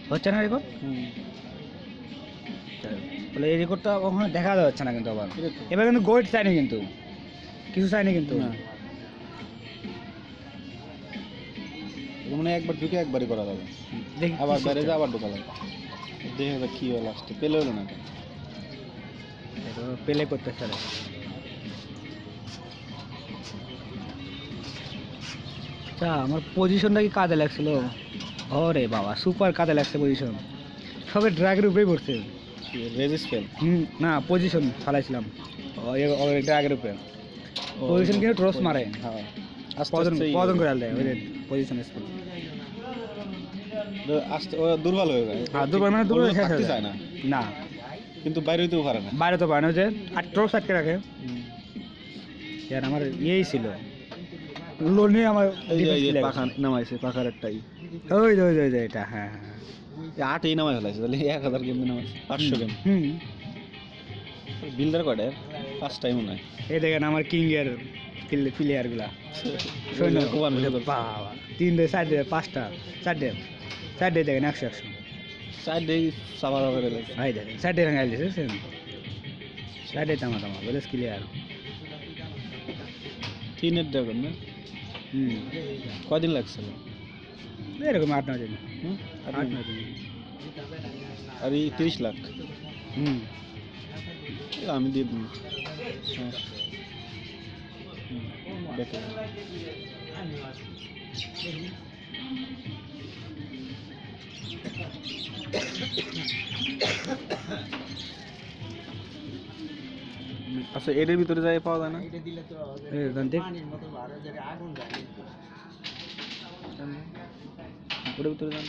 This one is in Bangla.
হচ্ছে না রেকর্ড? তাহলে এই রেকর্ডটা কখনো দেখা যাচ্ছে না কিন্তু আবার এবার কিন্তু গোয়েট চাইনি কিন্তু কিছু চাইনি কিন্তু না মানে একবার ঢুকে একবারই করা যাবে, দেখি আবার বাইরে যা আবার ঢোকা লাগবে। দেখে দেখ কি হলো লাস্টে, পেলে হলো না পেলে করতে চারে আচ্ছা আমার পজিশনটা কি কাজে লাগছিল? ওরে বাবা সুপার কাজে লাগছে পজিশন, সবে ড্রাগের উপরেই পড়ছে। রেজিস ফেল। না পজিশন ফালাইছিলাম ড্রাগের উপরে, পজিশন কিন্তু ট্রস মারে, হ্যাঁ পদন করে দেয় ওই পজিশন স্কুল। আস্তে ও দুর্বল হয়ে যায়। হ্যাঁ দুর্বল মানে দুর্বল শেষ হয়ে যায় যায় না, না কিন্তু বাইরে হইতেও পারে না। বাইরে তো পারে না যে আর ট্রস আটকে রাখে। আর আমার ইয়েই ছিল লোনে আমার পাখা নামাইছে, পাখার একটাই ওই ওই ওই এটা হ্যাঁ হ্যাঁ 8 নামাই ফেলাইছে, তাহলে 1000 গেম নামাইছে 500 গেম। বিল্ডার কয়টা? 5টাই মনে হয়। এই দেখেন আমার কিং এর প্লেয়ার গুলা বাবা 3 4 5টা 4 দেখেন 100 সাইডে সাবার হবে রে ভাই দেখেন 4 রাঙাইল দিছে সাইডে তামা বলে ক্লিয়ার। 3 দেখুন না কয়দিন লাগছিল? এরকম 8-9 দিন। 8-9 দিন আর এই 30 লাখ আমি দিয়ে দিই। দেখো আচ্ছা এর ভিতরে যাই পাওয়া যায় না? ওটার ভিতরে যান।